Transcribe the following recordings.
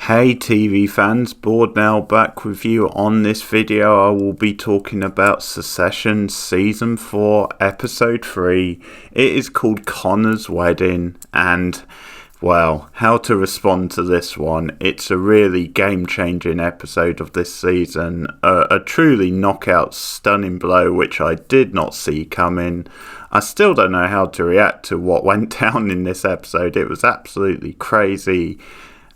Hey TV fans, Bored now back with you. On this video I will be talking about Succession Season 4 Episode 3. It is called Connor's Wedding, and well, how to respond to this one. It's a really game-changing episode of this season, a truly knockout stunning blow which I did not see coming. I still don't know how to react to what went down in this episode. It was absolutely crazy.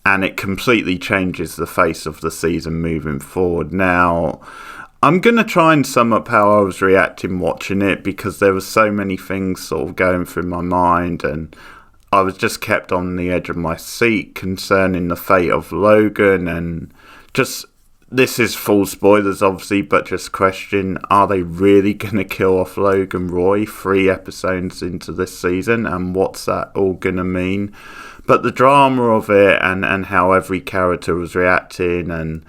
And it completely changes the face of the season moving forward. Now, I'm going to try and sum up how I was reacting watching it, because there were so many things sort of going through my mind, and I was just kept on the edge of my seat concerning the fate of Logan, and just, this is full spoilers obviously, but just question, are they really going to kill off Logan Roy 3 episodes into this season, and what's that all going to mean? But the drama of it, and how every character was reacting, and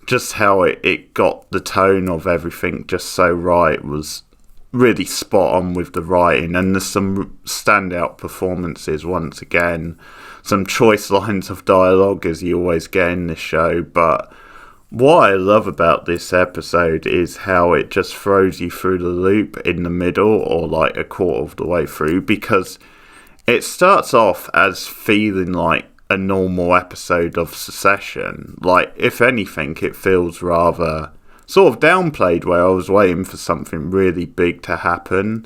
just how it got the tone of everything just so right, was really spot on with the writing. And there's some standout performances once again, some choice lines of dialogue as you always get in this show. But what I love about this episode is how it just throws you through the loop in the middle, or like a quarter of the way through, because it starts off as feeling like a normal episode of Succession. Like, if anything, it feels rather sort of downplayed, where I was waiting for something really big to happen.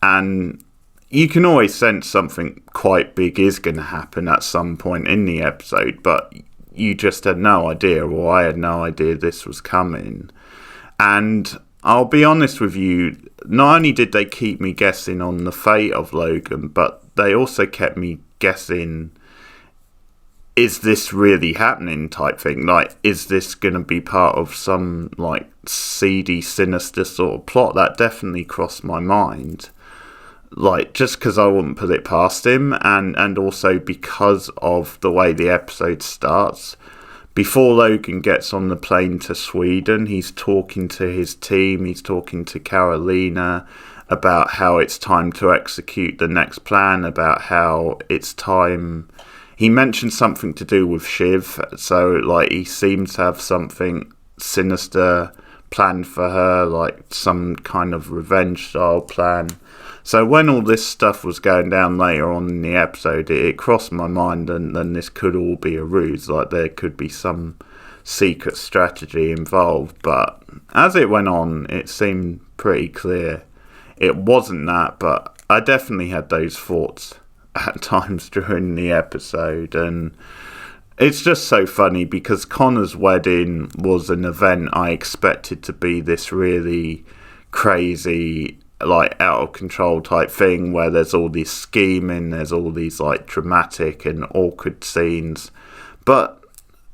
And you can always sense something quite big is going to happen at some point in the episode, but you just had no idea, or I had no idea this was coming. And I'll be honest with you, not only did they keep me guessing on the fate of Logan, but they also kept me guessing, is this really happening type thing? Like, is this going to be part of some, like, seedy, sinister sort of plot? That definitely crossed my mind. Like, just because I wouldn't put it past him, and also because of the way the episode starts. Before Logan gets on the plane to Sweden, he's talking to his team, he's talking to Carolina about how it's time to execute the next plan, about how it's time. He mentioned something to do with Shiv, so like he seems to have something sinister planned for her, like some kind of revenge style plan. So when all this stuff was going down later on in the episode, it crossed my mind, and then this could all be a ruse, like there could be some secret strategy involved. But as it went on, it seemed pretty clear it wasn't that, but I definitely had those thoughts at times during the episode. And it's just so funny, because Connor's wedding was an event I expected to be this really crazy, like out of control type thing, where there's all this scheming, there's all these like dramatic and awkward scenes. But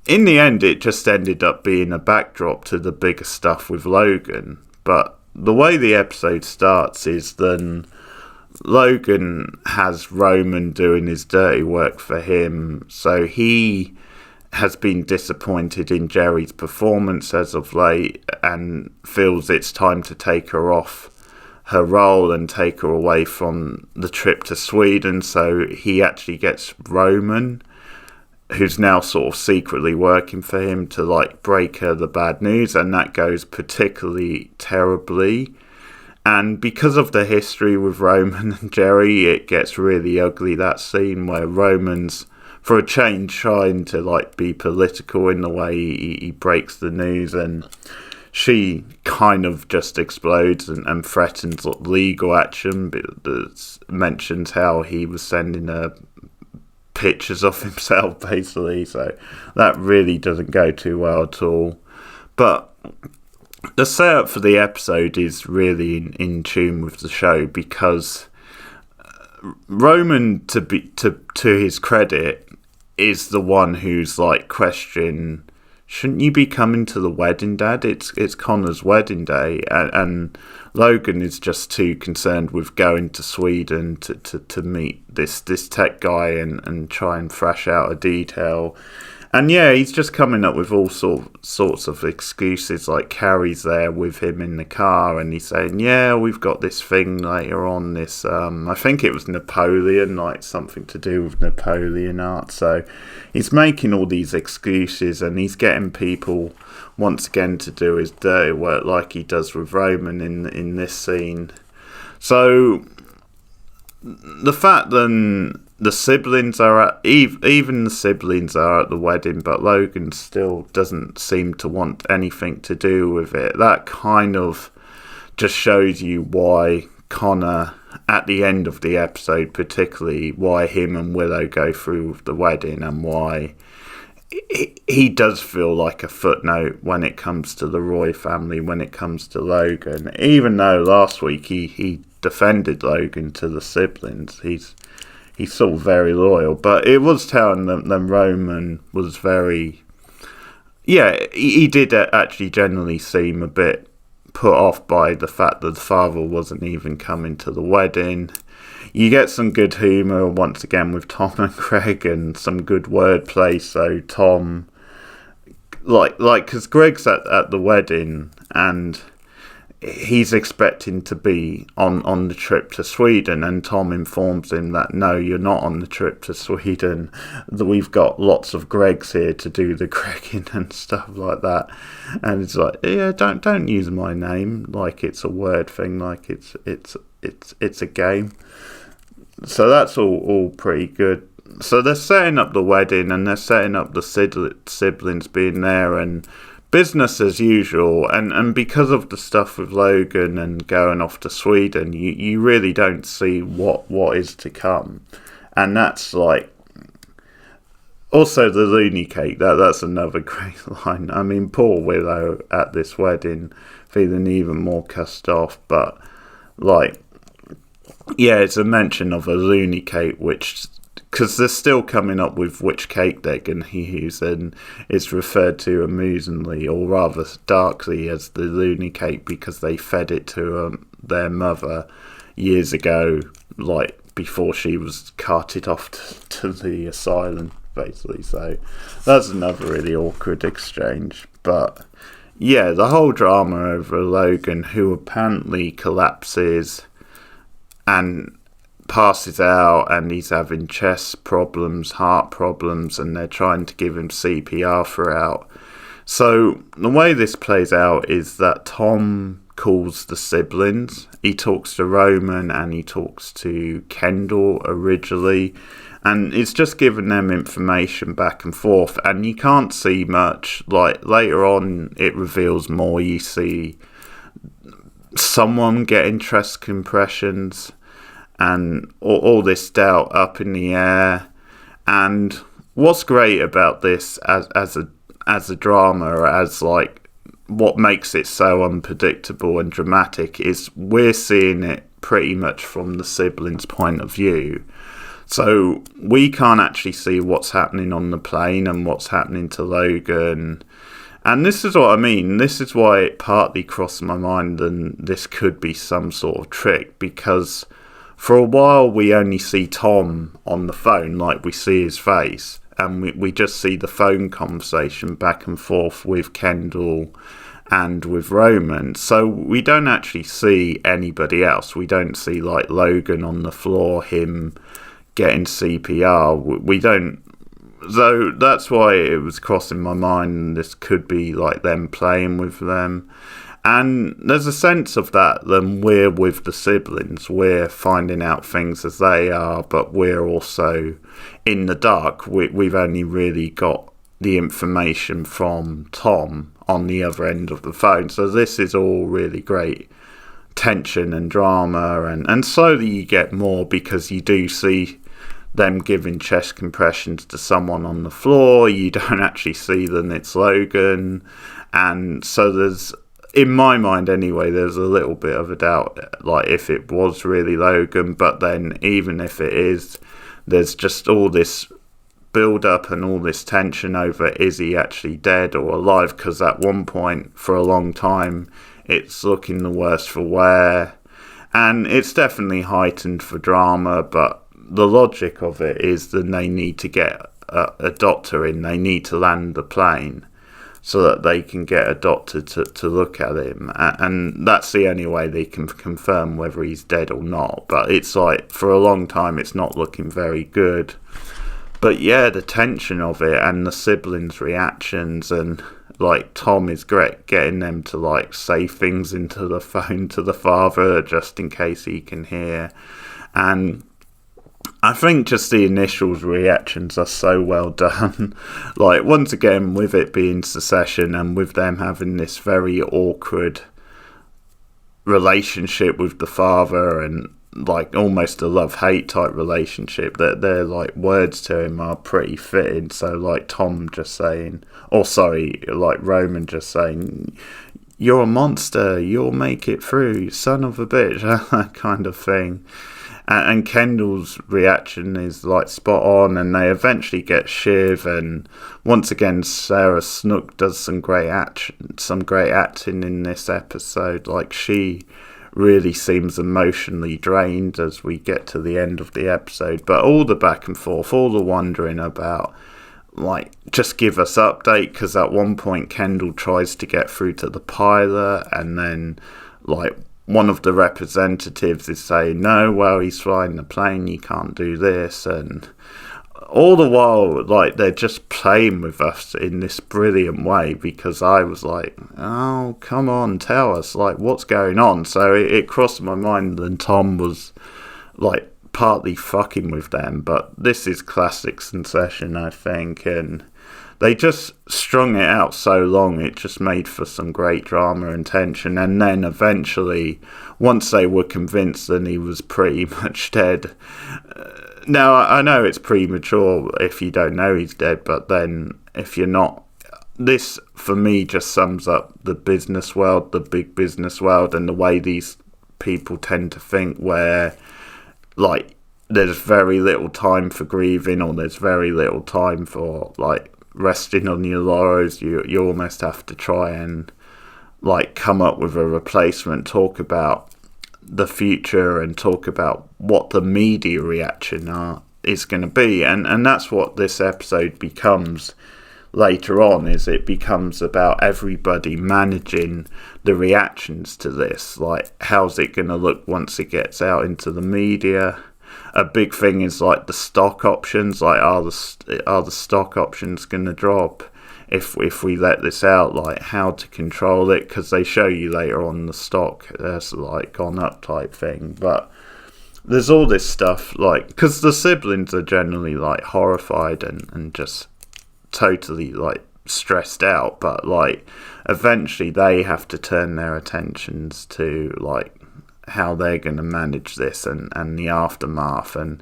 in the end, it just ended up being a backdrop to the bigger stuff with Logan. But the way the episode starts is then Logan has Roman doing his dirty work for him. So he has been disappointed in Jerry's performance as of late, and feels it's time to take her off her role and take her away from the trip to Sweden. So he actually gets Roman, who's now sort of secretly working for him, to like break her the bad news, and that goes particularly terribly. And because of the history with Roman and Jerry, it gets really ugly, that scene where Roman's, for a change, trying to like be political in the way he breaks the news, and she kind of just explodes and threatens legal action, but mentions how he was sending her pictures of himself, basically. So that really doesn't go too well at all. But the setup for the episode is really in tune with the show, because Roman, to his credit, is the one who's like questioning, shouldn't you be coming to the wedding, Dad? It's Connor's wedding day. And Logan is just too concerned with going to Sweden to meet this tech guy and try and thrash out a detail. And yeah, he's just coming up with all sorts of excuses, like Carrie's there with him in the car and he's saying, yeah, we've got this thing later on, this, I think it was Napoleon, like something to do with Napoleon art. So he's making all these excuses and he's getting people once again to do his dirty work like he does with Roman in this scene. So the fact that the siblings are even the siblings are at the wedding, but Logan still doesn't seem to want anything to do with it. That kind of just shows you why Connor, at the end of the episode particularly, why him and Willow go through with the wedding and why he does feel like a footnote when it comes to the Roy family, when it comes to Logan. Even though last week he defended Logan to the siblings, he's sort of very loyal, but it was telling them Roman was very, he did actually generally seem a bit put off by the fact that the father wasn't even coming to the wedding. You get some good humour once again with Tom and Greg and some good wordplay. So Tom, because Greg's at the wedding and he's expecting to be on the trip to Sweden, and Tom informs him that no, you're not on the trip to Sweden. We've got lots of Gregs here to do the Gregging and stuff like that. And it's like, yeah, don't use my name like it's a word thing, like it's a game. So that's all pretty good. So they're setting up the wedding and they're setting up the siblings being there and business as usual, and because of the stuff with Logan and going off to Sweden, you really don't see what is to come. And that's like also the loony cake, that's another great line. I mean, poor Willow at this wedding feeling even more cussed off, but like, yeah, it's a mention of a loony cake, which, because they're still coming up with which cake they're going to use, and it's referred to amusingly, or rather darkly, as the loony cake because they fed it to their mother years ago, like before she was carted off to the asylum, basically. So that's another really awkward exchange. But yeah, the whole drama over Logan, who apparently collapses and passes out, and he's having chest problems, heart problems, and they're trying to give him CPR throughout. So the way this plays out is that Tom calls the siblings. He talks to Roman and he talks to Kendall originally, and it's just giving them information back and forth, and you can't see much. Like later on it reveals more. You see someone getting chest compressions and all this doubt up in the air. And what's great about this as a drama, as like what makes it so unpredictable and dramatic, is we're seeing it pretty much from the siblings' point of view. So we can't actually see what's happening on the plane and what's happening to Logan. And this is what I mean. This is why it partly crossed my mind and this could be some sort of trick, because for a while we only see Tom on the phone, like we see his face, and we just see the phone conversation back and forth with Kendall and with Roman. So we don't actually see anybody else. We don't see like Logan on the floor, him getting CPR. We don't. So that's why it was crossing my mind this could be like them playing with them. And there's a sense of that when we're with the siblings. We're finding out things as they are, but we're also in the dark. We've only really got the information from Tom on the other end of the phone. So this is all really great tension and drama. And slowly you get more, because you do see them giving chest compressions to someone on the floor. You don't actually see them, it's Logan. And so there's, in my mind anyway, there's a little bit of a doubt, like if it was really Logan. But then even if it is, there's just all this build up and all this tension over, is he actually dead or alive? Because at one point for a long time it's looking the worse for wear, and it's definitely heightened for drama. But the logic of it is that they need to get a doctor in, they need to land the plane so that they can get a doctor to look at him, and that's the only way they can confirm whether he's dead or not. But it's like, for a long time, it's not looking very good. But yeah, the tension of it and the siblings' reactions, and like Tom is great getting them to like say things into the phone to the father just in case he can hear. And I think just the initial reactions are so well done. Like, once again, with it being Secession and with them having this very awkward relationship with the father, and like almost a love-hate type relationship, that their like words to him are pretty fitting. So like Tom just saying, or sorry, like Roman just saying, "You're a monster, you'll make it through, son of a bitch," that kind of thing. And Kendall's reaction is like spot on, and they eventually get Shiv, and once again Sarah Snook does some great acting in this episode. Like, she really seems emotionally drained as we get to the end of the episode, but all the back and forth, all the wondering about, like, just give us update, because at one point Kendall tries to get through to the pilot, and then like one of the representatives is saying, no, well, he's flying the plane, you can't do this. And all the while, like, they're just playing with us in this brilliant way, because I was like, oh, come on, tell us, like, what's going on? So it crossed my mind that Tom was, like, partly fucking with them. But this is classic Succession, I think, and they just strung it out so long, it just made for some great drama and tension. And then eventually, once they were convinced that he was pretty much dead. Now, I know it's premature if you don't know he's dead, but then if you're not, this for me just sums up the business world, the big business world, and the way these people tend to think, where like there's very little time for grieving, or there's very little time for like resting on your laurels. You almost have to try and like come up with a replacement, talk about the future, and talk about what the media reaction is going to be, and that's what this episode becomes later on. Is it becomes about everybody managing the reactions to this, like how's it going to look once it gets out into the media. A big thing is like the stock options. Like, are the stock options going to drop if we let this out? Like, how to control it, because they show you later on the stock has like gone up type thing. But there's all this stuff, like, because the siblings are generally like horrified and just totally like stressed out. But like eventually they have to turn their attentions to like how they're going to manage this and the aftermath, and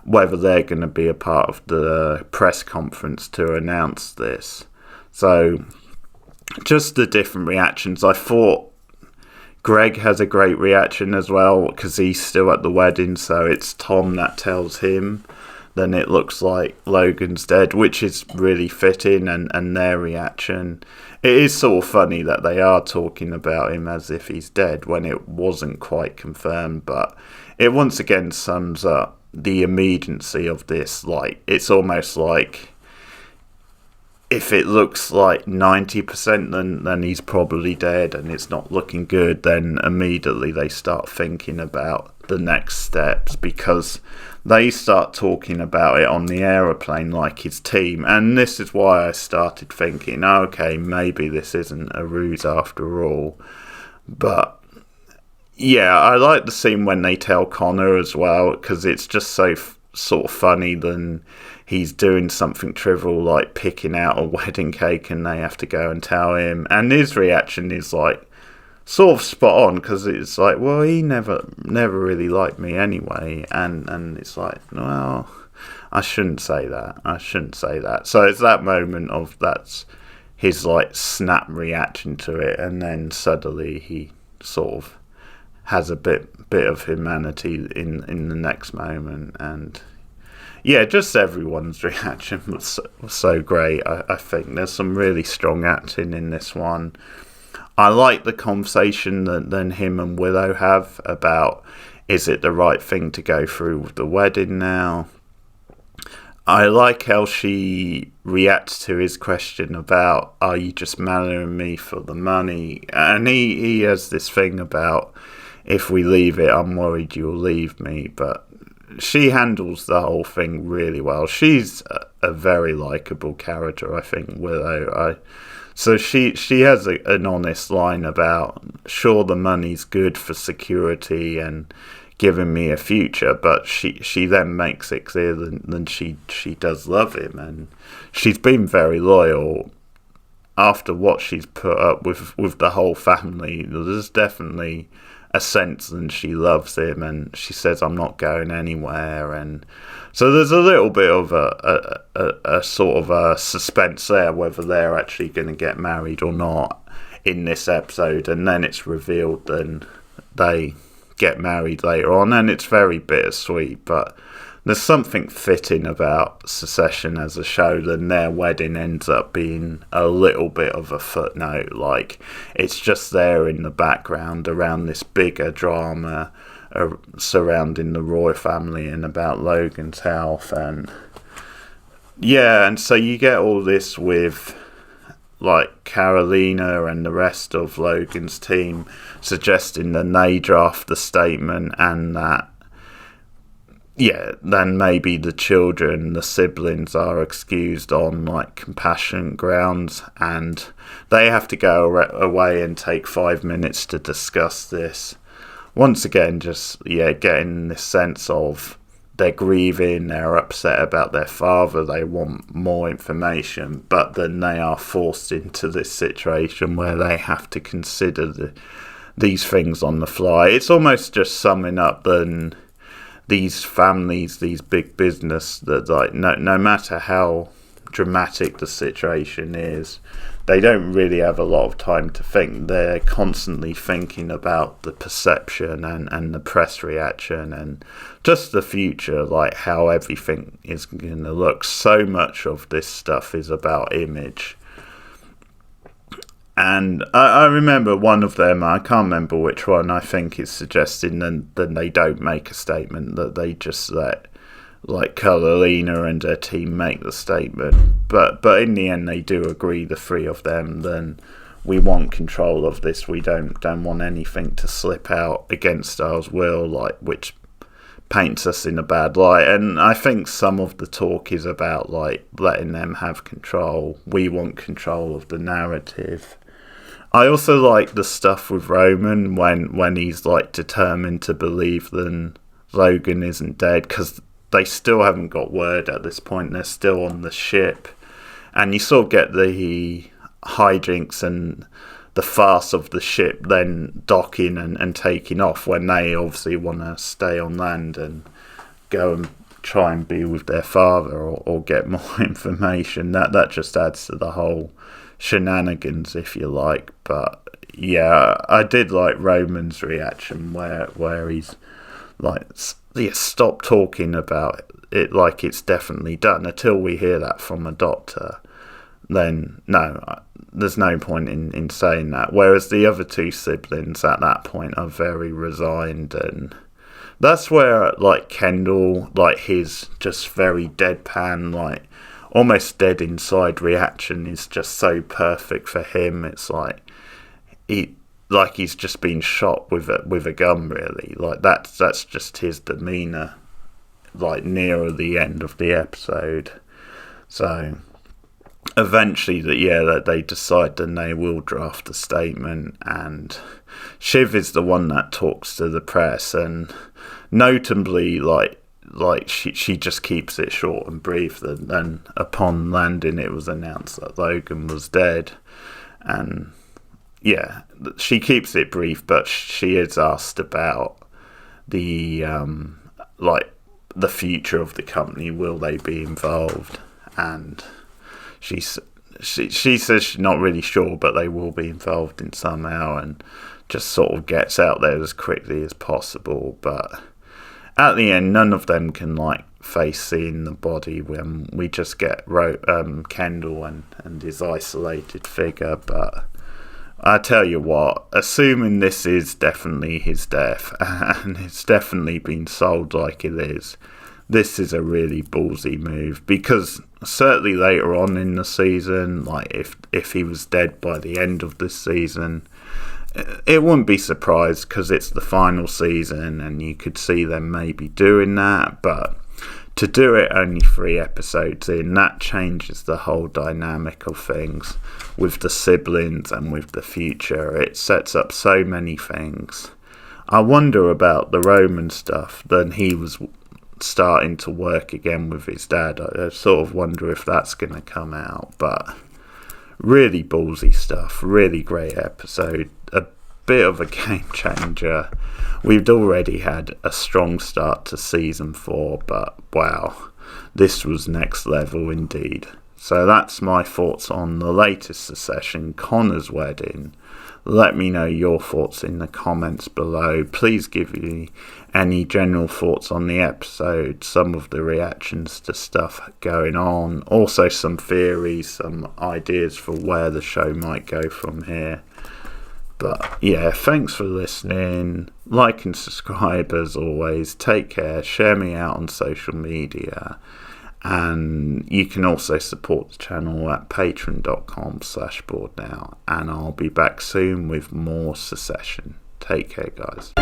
whether they're going to be a part of the press conference to announce this. So just the different reactions. I thought Greg has a great reaction as well, because he's still at the wedding, so it's Tom that tells him. Then it looks like Logan's dead, which is really fitting, and their reaction. It is sort of funny that they are talking about him as if he's dead when it wasn't quite confirmed, but it once again sums up the immediacy of this. Like, it's almost like if it looks like 90%, then he's probably dead and it's not looking good, then immediately they start thinking about the next steps, because they start talking about it on the aeroplane like his team. And this is why I started thinking, okay, maybe this isn't a ruse after all. But yeah, I like the scene when they tell Connor as well, because it's just so sort of funny. Then he's doing something trivial like picking out a wedding cake, and they have to go and tell him, and his reaction is like sort of spot on, because it's like, well, he never really liked me anyway, and it's like, well, I shouldn't say that. So it's that moment of that's his like snap reaction to it, and then suddenly he sort of has a bit of humanity in the next moment. And yeah, just everyone's reaction was so great. I think there's some really strong acting in this one. I like the conversation that then him and Willow have about, is it the right thing to go through with the wedding now? I like how she reacts to his question about, are you just marrying me for the money? And he has this thing about, if we leave it, I'm worried you'll leave me. But she handles the whole thing really well. She's a very likeable character, I think, Willow. So she has an honest line about, sure, the money's good for security and giving me a future, but she then makes it clear that she does love him, and she's been very loyal after what she's put up with the whole family. There's definitely a sense that she loves him, and she says, I'm not going anywhere. And so there's a little bit of a sort of a suspense there, whether they're actually going to get married or not in this episode, and then it's revealed then they get married later on, and it's very bittersweet. But there's something fitting about Succession as a show, then their wedding ends up being a little bit of a footnote. Like, it's just there in the background around this bigger drama surrounding the Roy family and about Logan's health. And yeah, and so you get all this with like Carolina and the rest of Logan's team suggesting that they draft the statement, and that, yeah, then maybe the children, the siblings, are excused on like compassion grounds, and they have to go away and take 5 minutes to discuss this. Once again, just, yeah, getting this sense of they're grieving, they're upset about their father, they want more information, but then they are forced into this situation where they have to consider these things on the fly. It's almost just summing up then these families, these big business, that like no matter how dramatic the situation is, they don't really have a lot of time to think. They're constantly thinking about the perception and the press reaction and just the future, like how everything is going to look. So much of this stuff is about image. And I remember one of them, I can't remember which one, I think is suggesting then they don't make a statement, that they just let like Carolina and her team make the statement. But in the end they do agree, the three of them, then we want control of this. We don't want anything to slip out against our will, like, which paints us in a bad light. And I think some of the talk is about like letting them have control. We want control of the narrative. I also like the stuff with Roman when he's like determined to believe that Logan isn't dead, because they still haven't got word at this point. They're still on the ship, and you sort of get the hijinks and the farce of the ship then docking and taking off when they obviously want to stay on land and go and try and be with their father or get more information. That just adds to the whole shenanigans, if you like. But yeah, I did like Roman's reaction where he's like, yeah, stop talking about it like it's definitely done until we hear that from a doctor. Then no, there's no point in saying that. Whereas the other two siblings at that point are very resigned, and that's where like Kendall, like his just very deadpan, like almost dead inside reaction is just so perfect for him. It's like he's just been shot with a gun, really. Like that's just his demeanour, like nearer the end of the episode. So eventually that they decide that they will draft a statement, and Shiv is the one that talks to the press, and notably like she just keeps it short and brief. And upon landing, it was announced that Logan was dead, and yeah, she keeps it brief, but she is asked about the like the future of the company. Will they be involved? And she says she's not really sure, but they will be involved in somehow, and just sort of gets out there as quickly as possible. But at the end, none of them can like face seeing the body when we just get Kendall and his isolated figure. But I tell you what, assuming this is definitely his death, and it's definitely been sold like it is, this is a really ballsy move, because certainly later on in the season, like if he was dead by the end of this season, it wouldn't be surprised, because it's the final season and you could see them maybe doing that. But to do it only 3 episodes in, that changes the whole dynamic of things with the siblings and with the future. It sets up so many things. I wonder about the Roman stuff. Then he was starting to work again with his dad. I sort of wonder if that's going to come out. But really ballsy stuff. Really great episode. A bit of a game changer. We've already had a strong start to season 4, but wow, this was next level indeed. So that's my thoughts on the latest Succession, Connor's Wedding. Let me know your thoughts in the comments below. Please give me any general thoughts on the episode, some of the reactions to stuff going on, also some theories, some ideas for where the show might go from here. But yeah, thanks for listening. Like and subscribe as always. Take care. Share me out on social media. And you can also support the channel at patreon.com/boardnow. And I'll be back soon with more Succession. Take care, guys.